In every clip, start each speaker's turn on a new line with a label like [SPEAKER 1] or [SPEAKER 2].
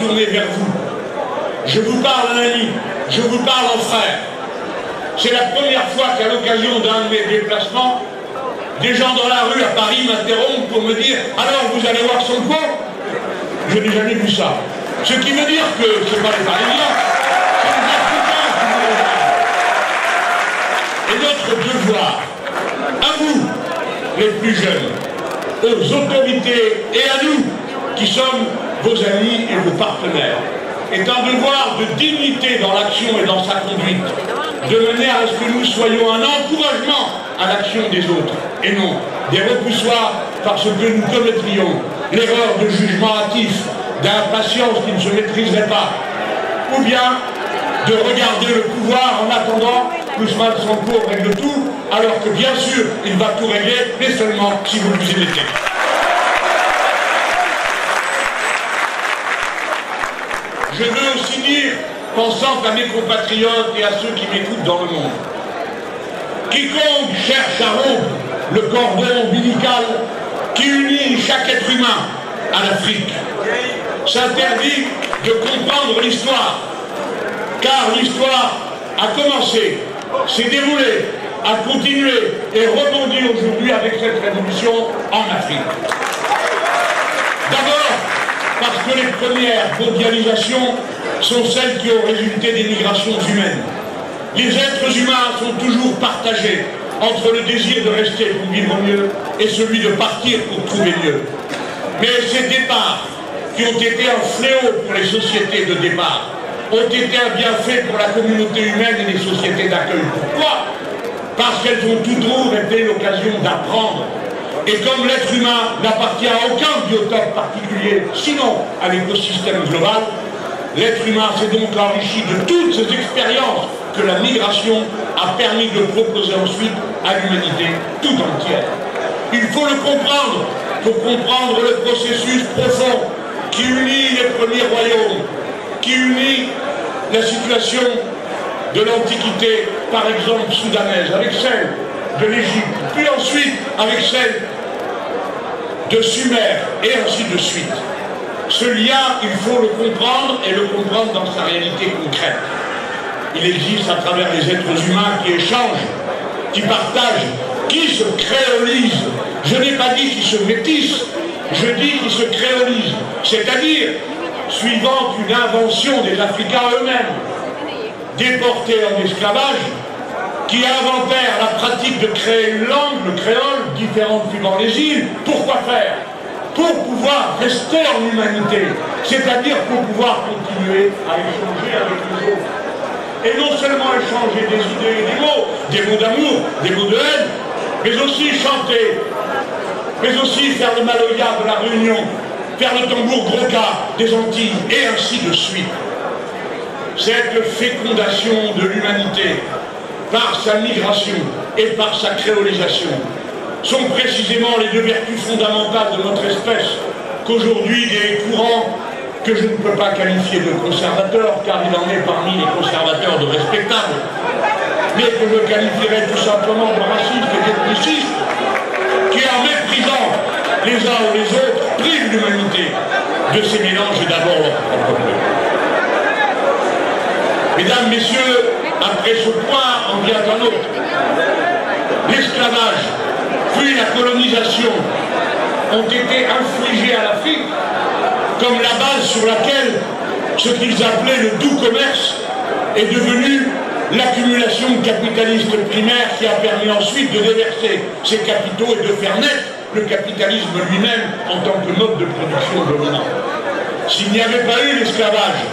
[SPEAKER 1] tourner vers vous. Je vous parle en ami, je vous parle en frère. C'est la première fois qu'à l'occasion d'un de mes déplacements, des gens dans la rue à Paris m'interrompent pour me dire « Alors, vous allez voir son cours ?» Je n'ai jamais vu ça. Ce qui veut dire que ce n'est pas les Parisiens, c'est les Africains qui nous regardent. Et notre devoir, à vous, les plus jeunes, aux autorités et à nous, qui sommes vos amis et vos partenaires, est un devoir de dignité dans l'action et dans sa conduite, de manière à ce que nous soyons un encouragement à l'action des autres, et non des repoussoirs parce que nous commettrions l'erreur de jugement hâtif, d'impatience qui ne se maîtriserait pas, ou bien de regarder le pouvoir en attendant qu'Ousmane Sonko règle tout, alors que bien sûr il va tout régler, mais seulement si vous lui mettez. Je veux aussi dire, pensant à mes compatriotes et à ceux qui m'écoutent dans le monde, quiconque cherche à rompre le cordon ombilical qui unit chaque être humain à l'Afrique s'interdit de comprendre l'histoire, car l'histoire a commencé, s'est déroulée, a continué et rebondit aujourd'hui avec cette révolution en Afrique. D'abord, parce que les premières mondialisations sont celles qui ont résulté des migrations humaines. Les êtres humains sont toujours partagés entre le désir de rester pour vivre mieux et celui de partir pour trouver mieux. Mais ces départs, qui ont été un fléau pour les sociétés de départ, ont été un bienfait pour la communauté humaine et les sociétés d'accueil. Pourquoi? Parce qu'elles ont toujours été l'occasion d'apprendre. Et comme l'être humain n'appartient à aucun biotope particulier, sinon à l'écosystème global, l'être humain s'est donc enrichi de toutes ces expériences que la migration a permis de proposer ensuite à l'humanité tout entière. Il faut le comprendre, pour comprendre le processus profond qui unit les premiers royaumes, qui unit la situation de l'Antiquité, par exemple soudanaise, avec celle de l'Égypte, puis ensuite avec celle de Sumer, et ainsi de suite. Ce lien, il faut le comprendre, et le comprendre dans sa réalité concrète. Il existe à travers les êtres humains qui échangent, qui partagent, qui se créolisent. Je n'ai pas dit qui se métissent, je dis qui se créolisent, c'est-à-dire suivant une invention des Africains eux-mêmes, déportés en esclavage, qui inventèrent la pratique de créer une langue, le créole, différente suivant les îles. Pourquoi faire? Pour pouvoir rester en humanité, c'est-à-dire pour pouvoir continuer à échanger avec les autres. Et non seulement échanger des idées et des mots d'amour, des mots de haine, mais aussi chanter, mais aussi faire le maloya de la Réunion, faire le tambour groka des Antilles, et ainsi de suite. Cette fécondation de l'humanité, par sa migration et par sa créolisation, sont précisément les deux vertus fondamentales de notre espèce, qu'aujourd'hui des courants que je ne peux pas qualifier de conservateurs, car il en est parmi les conservateurs de respectables, mais que je qualifierais tout simplement de racistes et d'ethnicistes, qui en méprisant les uns ou les autres, privent l'humanité de ces mélanges et d'abord leur propre peuple. Mesdames, Messieurs, après ce point, en vient un autre. L'esclavage, puis la colonisation, ont été infligés à l'Afrique comme la base sur laquelle ce qu'ils appelaient le doux commerce est devenu l'accumulation capitaliste primaire qui a permis ensuite de déverser ces capitaux et de faire naître le capitalisme lui-même en tant que mode de production dominant. S'il n'y avait pas eu l'esclavage,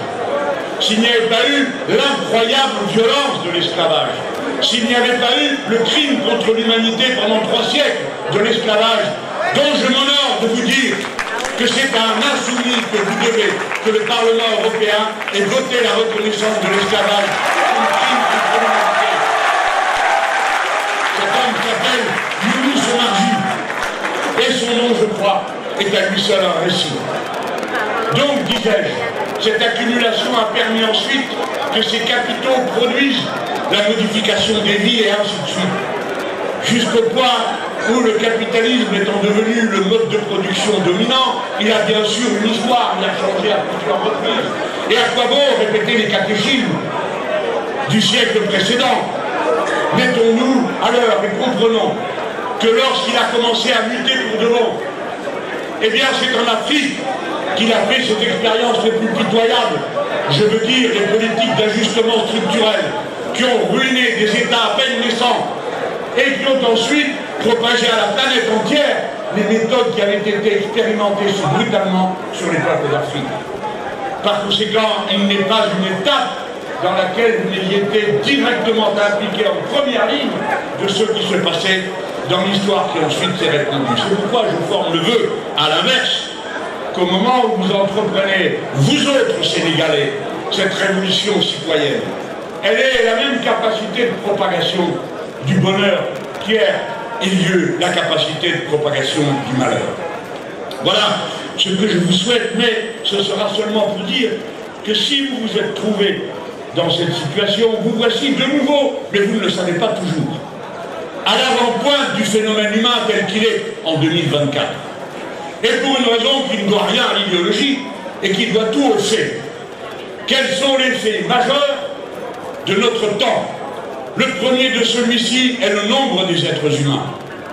[SPEAKER 1] s'il n'y avait pas eu l'incroyable violence de l'esclavage, s'il n'y avait pas eu le crime contre l'humanité pendant 3 siècles de l'esclavage, dont je m'honore de vous dire que c'est à un insoumis que vous devez que le Parlement européen ait voté la reconnaissance de l'esclavage comme crime contre l'humanité. Cet homme s'appelle Younous Omarjee, et son nom, je crois, est à lui seul un récit. Donc, disais-je, cette accumulation a permis ensuite que ces capitaux produisent la modification des vies et ainsi de suite, jusqu'au point où le capitalisme étant devenu le mode de production dominant, il a bien sûr une histoire, il a changé à plusieurs reprises. Et à quoi bon répéter les catéchismes du siècle précédent? Mettons-nous à l'heure et comprenons que lorsqu'il a commencé à muter pour de bon, eh bien c'est en Afrique qu'il a fait cette expérience les plus pitoyables, je veux dire les politiques d'ajustement structurel, qui ont ruiné des États à peine naissants et qui ont ensuite propagé à la planète entière les méthodes qui avaient été expérimentées si brutalement sur les peuples d'Afrique. Par conséquent, il n'est pas une étape dans laquelle vous n'ayez été directement impliqué en première ligne de ce qui se passait dans l'histoire qui ensuite s'est répandue. C'est pourquoi je forme le vœu, à l'inverse, qu'au moment où vous entreprenez, vous autres Sénégalais, cette révolution citoyenne, elle ait la même capacité de propagation du bonheur qu'hier il y eut la capacité de propagation du malheur. Voilà ce que je vous souhaite, mais ce sera seulement pour dire que si vous vous êtes trouvé dans cette situation, vous voici de nouveau, mais vous ne le savez pas toujours, à l'avant-pointe du phénomène humain tel qu'il est en 2024. Et pour une raison qui ne doit rien à l'idéologie et qui doit tout aux faits. Quels sont les faits majeurs de notre temps? Le premier de celui-ci est le nombre des êtres humains.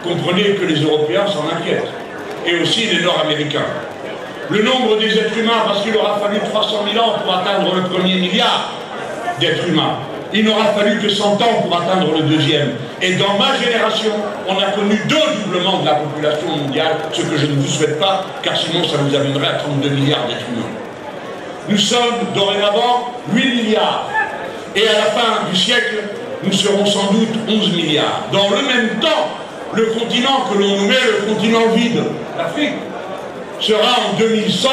[SPEAKER 1] Comprenez que les Européens s'en inquiètent, et aussi les Nord-Américains. Le nombre des êtres humains, parce qu'il aura fallu 300 000 ans pour atteindre le premier milliard d'êtres humains. Il n'aura fallu que 100 ans pour atteindre le deuxième. Et dans ma génération, on a connu 2 doublements de la population mondiale, ce que je ne vous souhaite pas, car sinon ça vous amènerait à 32 milliards d'êtres humains. Nous sommes dorénavant 8 milliards. Et à la fin du siècle, nous serons sans doute 11 milliards. Dans le même temps, le continent que l'on nommait le continent vide, l'Afrique, sera en 2100,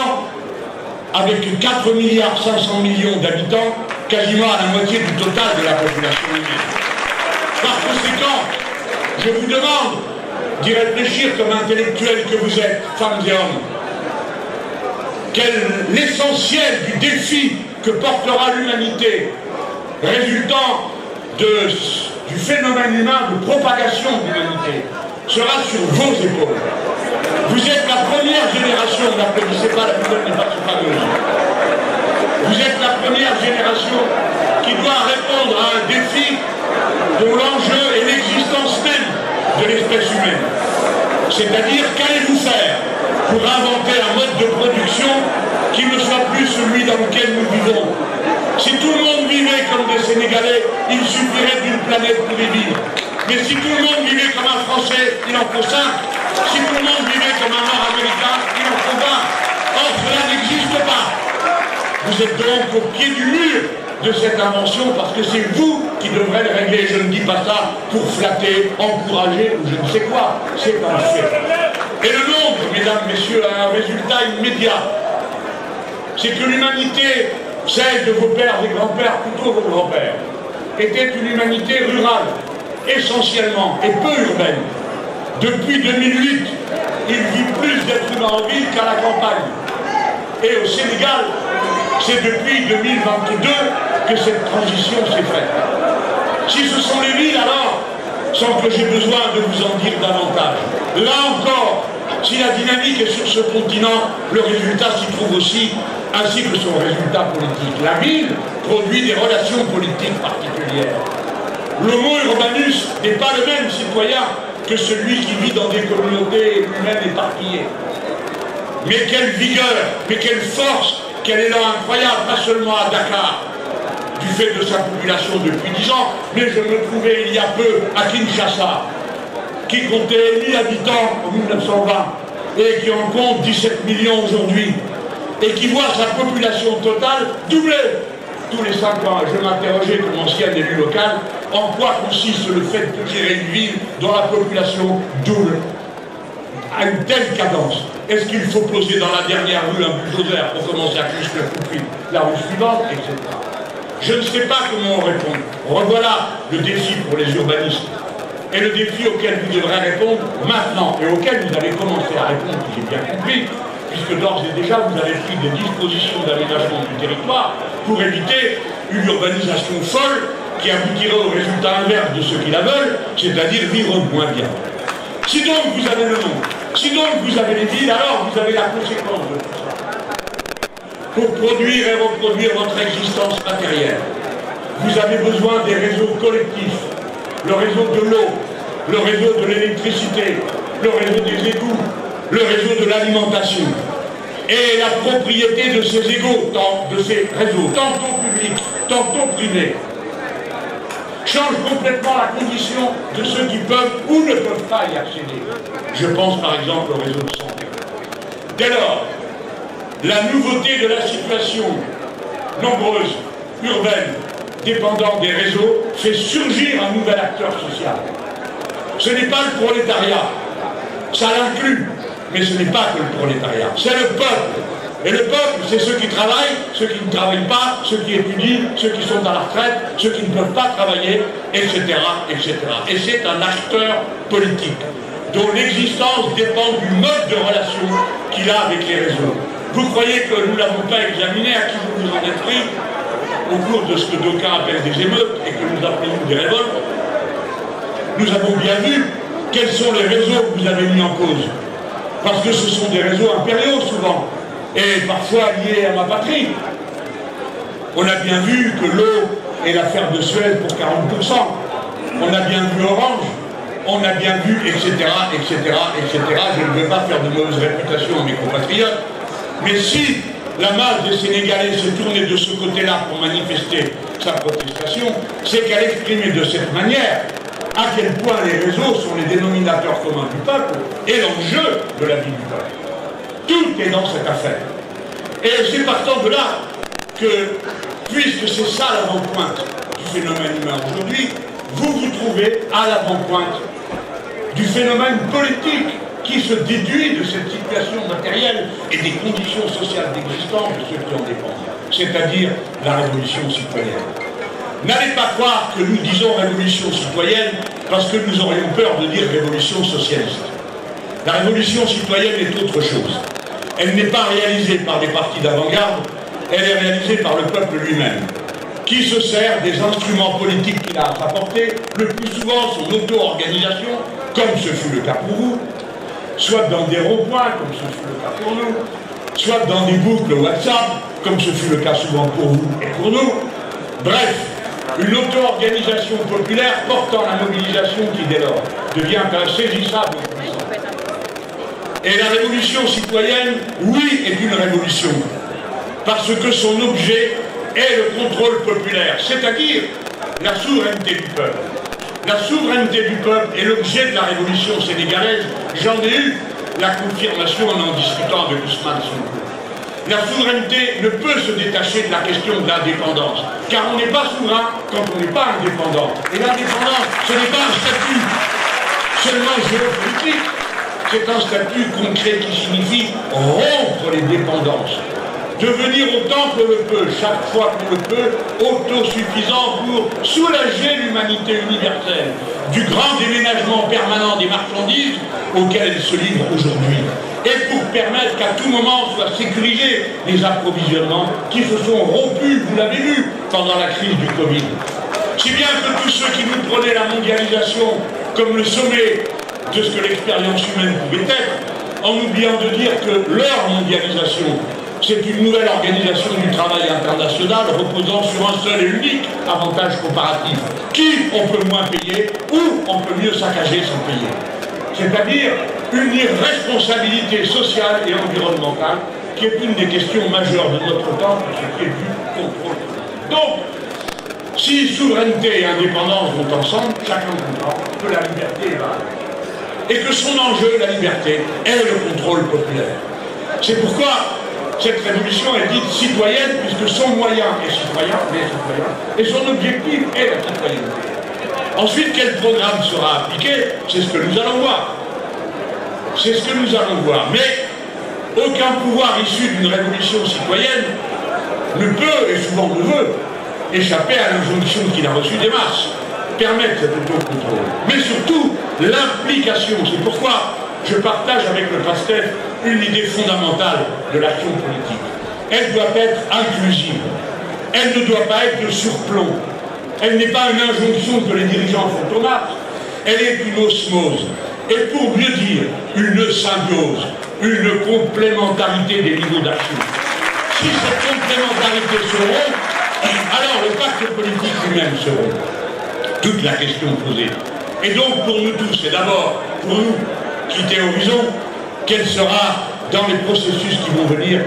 [SPEAKER 1] avec 4 milliards 500 millions d'habitants, quasiment à la moitié du total de la population humaine. Par conséquent, je vous demande d'y réfléchir comme intellectuels que vous êtes, femmes et hommes. L'essentiel du défi que portera l'humanité résultant du phénomène humain de propagation de l'humanité sera sur vos épaules. Vous êtes la première génération, n'applaudissez pas, la nouvelle n'est pas si fameuse. Vous êtes la première génération qui doit répondre à un défi dont l'enjeu est l'existence même de l'espèce humaine. C'est-à-dire, qu'allez-vous faire pour inventer un mode de production qui ne soit plus celui dans lequel nous vivons? Si tout le monde vivait comme des Sénégalais, il suffirait d'une planète pour y vivre. Mais si tout le monde vivait comme un Français, il en faut 5. Si tout le monde vivait comme un Nord-Américain, il en faut 20. Or, cela n'existe pas. Vous êtes donc au pied du mur de cette invention parce que c'est vous qui devrez le régler. Je ne dis pas ça pour flatter, encourager ou je ne sais quoi. C'est un fait. Et le nombre, mesdames, messieurs, a un résultat immédiat. C'est que l'humanité, celle de vos pères et grands-pères, plutôt vos grands-pères, était une humanité rurale, essentiellement, et peu urbaine. Depuis 2008, il vit plus d'êtres humains en ville qu'à la campagne. Et au Sénégal, c'est depuis 2022 que cette transition s'est faite. Si ce sont les villes, alors, sans que j'ai besoin de vous en dire davantage. Là encore, si la dynamique est sur ce continent, le résultat s'y trouve aussi, ainsi que son résultat politique. La ville produit des relations politiques particulières. L'homo urbanus n'est pas le même citoyen que celui qui vit dans des communautés humaines éparpillées. Mais quelle vigueur, mais quelle force, quel élan incroyable, pas seulement à Dakar, du fait de sa population depuis 10 ans, mais je me trouvais il y a peu à Kinshasa, qui comptait 1000 habitants en 1920 et qui en compte 17 millions aujourd'hui, et qui voit sa population totale doubler tous les 5 ans. Je m'interrogeais comme ancien élu local, en quoi consiste le fait de gérer une ville dont la population double à une telle cadence? Est-ce qu'il faut poser dans la dernière rue un bulldozer pour commencer à construire tout de suite la rue suivante, etc. Je ne sais pas comment on répond. Revoilà le défi pour les urbanistes. Et le défi auquel vous devrez répondre maintenant, et auquel vous avez commencé à répondre, j'ai bien compris, puisque d'ores et déjà vous avez pris des dispositions d'aménagement du territoire pour éviter une urbanisation folle qui aboutirait au résultat inverse de ceux qui la veulent, c'est-à-dire vivre moins bien. Si donc vous avez le nom, si donc vous avez les villes, alors vous avez la conséquence de tout ça. Pour produire et reproduire votre existence matérielle, vous avez besoin des réseaux collectifs, le réseau de l'eau, le réseau de l'électricité, le réseau des égouts, le réseau de l'alimentation. Et la propriété de ces égouts, de ces réseaux, tantôt publics, tantôt privés, change complètement la condition de ceux qui peuvent ou ne peuvent pas y accéder. Je pense par exemple au réseau de santé. Dès lors, la nouveauté de la situation, nombreuse, urbaine, dépendant des réseaux, fait surgir un nouvel acteur social. Ce n'est pas le prolétariat, ça l'inclut, mais ce n'est pas que le prolétariat, c'est le peuple. Et le peuple, c'est ceux qui travaillent, ceux qui ne travaillent pas, ceux qui étudient, ceux qui sont à la retraite, ceux qui ne peuvent pas travailler, etc., etc. Et c'est un acteur politique dont l'existence dépend du mode de relation qu'il a avec les réseaux. Vous croyez que nous ne l'avons pas examiné, à qui vous vous en êtes pris au cours de ce que d'aucuns appellent des émeutes et que nous appelons des révoltes? Nous avons bien vu quels sont les réseaux que vous avez mis en cause. Parce que ce sont des réseaux impériaux souvent, et parfois liés à ma patrie. On a bien vu que l'eau est l'affaire de Suez pour 40%. On a bien vu Orange, on a bien vu, etc., etc., etc. Je ne veux pas faire de mauvaise réputation à mes compatriotes, mais si la masse des Sénégalais s'est tournée de ce côté-là pour manifester sa protestation, c'est qu'elle exprimait de cette manière à quel point les réseaux sont les dénominateurs communs du peuple et l'enjeu de la vie du peuple. Tout est dans cette affaire. Et c'est partant de là que, puisque c'est ça l'avant-pointe du phénomène humain aujourd'hui, vous vous trouvez à l'avant-pointe du phénomène politique qui se déduit de cette situation matérielle et des conditions sociales d'existence de ceux qui en dépendent, c'est-à-dire la révolution citoyenne. N'allez pas croire que nous disons révolution citoyenne parce que nous aurions peur de dire révolution socialiste. La révolution citoyenne est autre chose. Elle n'est pas réalisée par des partis d'avant-garde, elle est réalisée par le peuple lui-même, qui se sert des instruments politiques qu'il a à sa portée, le plus souvent son auto-organisation, comme ce fut le cas pour vous, soit dans des ronds-points, comme ce fut le cas pour nous, soit dans des boucles WhatsApp, comme ce fut le cas souvent pour vous et pour nous. Bref, une auto-organisation populaire portant la mobilisation qui, dès lors, devient insaisissable. Et la révolution citoyenne, oui, est une révolution, parce que son objet est le contrôle populaire, c'est-à-dire la souveraineté du peuple. La souveraineté du peuple est l'objet de la révolution sénégalaise. J'en ai eu la confirmation en discutant avec Ousmane Sonko. La souveraineté ne peut se détacher de la question de l'indépendance, car on n'est pas souverain quand on n'est pas indépendant. Et l'indépendance, ce n'est pas un statut seulement géopolitique, c'est un statut concret qui signifie rompre les dépendances, devenir autant que l'on peut, chaque fois qu'on le peut, autosuffisant pour soulager l'humanité universelle du grand déménagement permanent des marchandises auxquelles elle se livre aujourd'hui, et pour permettre qu'à tout moment soient sécurisés les approvisionnements qui se sont rompus, vous l'avez vu, pendant la crise du Covid. Si bien que tous ceux qui nous prenaient la mondialisation comme le sommet de ce que l'expérience humaine pouvait être, en oubliant de dire que leur mondialisation, c'est une nouvelle organisation du travail international reposant sur un seul et unique avantage comparatif. Qui on peut moins payer ou on peut mieux saccager sans payer. C'est-à-dire une irresponsabilité sociale et environnementale qui est une des questions majeures de notre temps pour ce qui est du contrôle. Donc, si souveraineté et indépendance vont ensemble, chacun comprend que la liberté est là. Et que son enjeu, la liberté, est le contrôle populaire. C'est pourquoi cette révolution est dite citoyenne, puisque son moyen est citoyen, et son objectif est la citoyenneté. Ensuite, quel programme sera appliqué? C'est ce que nous allons voir. C'est ce que nous allons voir. Mais aucun pouvoir issu d'une révolution citoyenne ne peut, et souvent ne veut, échapper à l'injonction qu'il a reçue des masses, permettre cet autocontrôle. Mais surtout, l'implication. C'est pourquoi je partage avec le PASTEF une idée fondamentale de l'action politique. Elle doit être inclusive. Elle ne doit pas être de surplomb. Elle n'est pas une injonction que les dirigeants font aux masses. Elle est une osmose. et pour mieux dire, une symbiose, une complémentarité des niveaux d'action. Si cette complémentarité se rompt, alors le pacte politique lui-même se rompt. Toute la question posée. Et donc pour nous tous, et d'abord pour nous qui théorisons, quelle sera dans les processus qui vont venir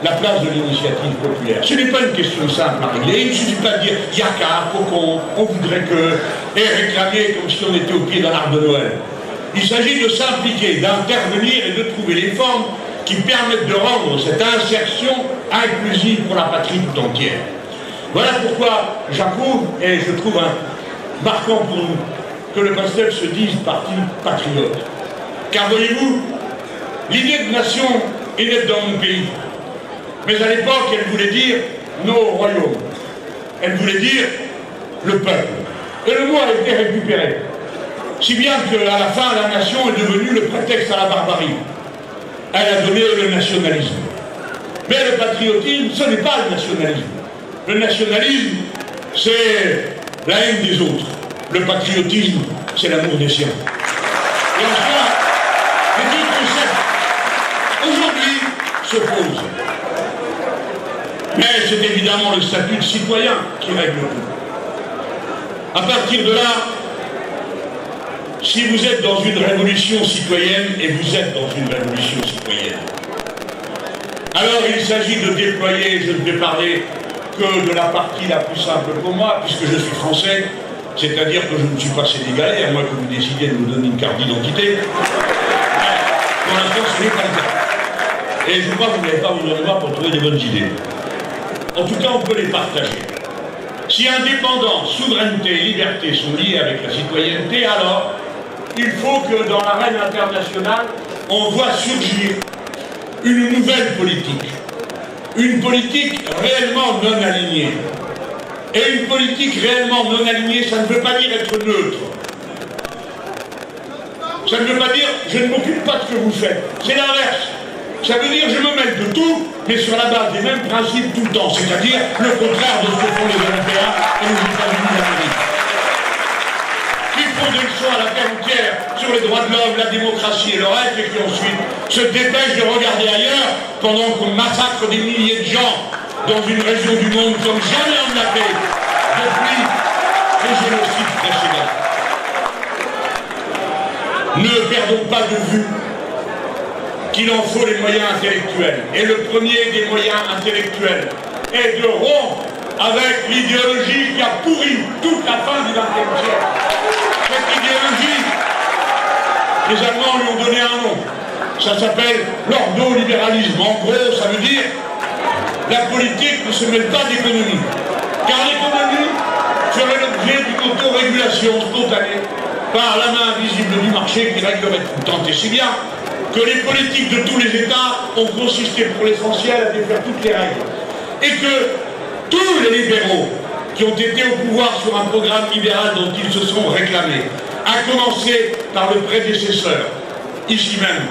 [SPEAKER 1] la place de l'initiative populaire. Ce n'est pas une question simple à régler. Il ne suffit pas de dire « Yaka, Cocon, on voudrait que » et réclamer comme si on était au pied d'un arbre de Noël. Il s'agit de s'impliquer, d'intervenir et de trouver les formes qui permettent de rendre cette insertion inclusive pour la patrie tout entière. Voilà pourquoi j'approuve et je trouve marquant pour nous que le PASTEF se dise parti patriote. Car voyez-vous, l'idée de nation est née dans mon pays. Mais à l'époque, elle voulait dire nos royaumes. Elle voulait dire le peuple. Et le mot a été récupéré. Si bien qu'à la fin, la nation est devenue le prétexte à la barbarie. Elle a donné le nationalisme. Mais le patriotisme, ce n'est pas le nationalisme. Le nationalisme, c'est la haine des autres. Le patriotisme, c'est l'amour des siens. Et en cela, les deux concepts, aujourd'hui, s'opposent. Mais c'est évidemment le statut de citoyen qui règle tout. À partir de là, si vous êtes dans une révolution citoyenne, et vous êtes dans une révolution citoyenne, alors il s'agit de déployer, je ne vais parler que de la partie la plus simple pour moi, puisque je suis français, c'est-à-dire que je ne suis pas sénégalais, à moins que vous décidiez de me donner une carte d'identité. Pour l'instant, ce n'est pas le cas. Et je crois que vous n'avez pas besoin de moi pour trouver des bonnes idées. En tout cas, on peut les partager. Si indépendance, souveraineté et liberté sont liés avec la citoyenneté, alors il faut que dans l'arène internationale, on voit surgir une nouvelle politique. Une politique réellement non alignée. Et une politique réellement non alignée, ça ne veut pas dire être neutre. Ça ne veut pas dire je ne m'occupe pas de ce que vous faites. C'est l'inverse. Ça veut dire je me mêle de tout, mais sur la base des mêmes principes tout le temps. C'est-à-dire le contraire de ce que font les Européens et les États-Unis d'Amérique. Qui font des leçons à la terre entière sur les droits de l'homme, la démocratie et le reste, et qui ensuite se dépêchent de regarder ailleurs pendant qu'on massacre des milliers de gens dans une région du monde comme jamais on l'a fait depuis les génocides précédents. Ne perdons pas de vue qu'il en faut les moyens intellectuels. Et le premier des moyens intellectuels est de rompre avec l'idéologie qui a pourri toute la fin du XXe siècle. Cette idéologie, les Allemands lui ont donné un nom. Ça s'appelle l'ordolibéralisme. En gros, ça veut dire la politique ne se mêle pas d'économie. Car l'économie serait l'objet d'une autorégulation spontanée par la main invisible du marché qui réglerait tout. Tant et si bien que les politiques de tous les États ont consisté pour l'essentiel à défaire toutes les règles. Et que tous les libéraux qui ont été au pouvoir sur un programme libéral dont ils se sont réclamés, à commencer par le prédécesseur, ici même,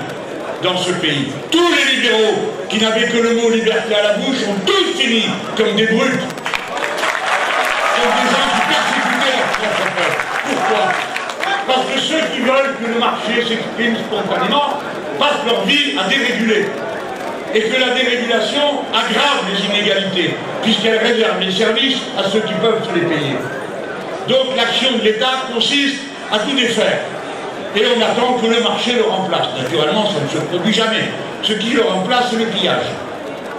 [SPEAKER 1] dans ce pays, tous les libéraux qui n'avaient que le mot liberté à la bouche ont tous fini comme des brutes, comme des gens qui persécutaient leur propre peuple. Pourquoi? Parce que ceux qui veulent que le marché s'exprime spontanément passent leur vie à déréguler. Et que la dérégulation aggrave les inégalités, puisqu'elle réserve les services à ceux qui peuvent se les payer. Donc l'action de l'État consiste à tout défaire. Et on attend que le marché le remplace. Naturellement, ça ne se produit jamais. Ce qui le remplace, c'est le pillage.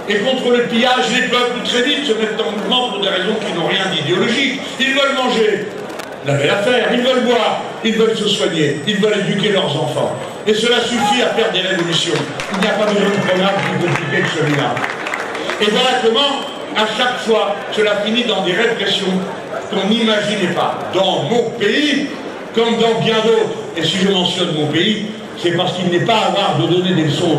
[SPEAKER 1] Et contre le pillage, les peuples très vite se mettent en mouvement pour des raisons qui n'ont rien d'idéologique. Ils veulent manger, laver l'affaire, ils veulent boire, ils veulent se soigner, ils veulent éduquer leurs enfants. Et cela suffit à faire des révolutions. Il n'y a pas besoin de programme plus compliqué que celui-là. Et voilà comment, à chaque fois, cela finit dans des répressions qu'on n'imaginait pas. Dans mon pays, comme dans bien d'autres. Et si je mentionne mon pays, c'est parce qu'il n'est pas à avoir de donner des leçons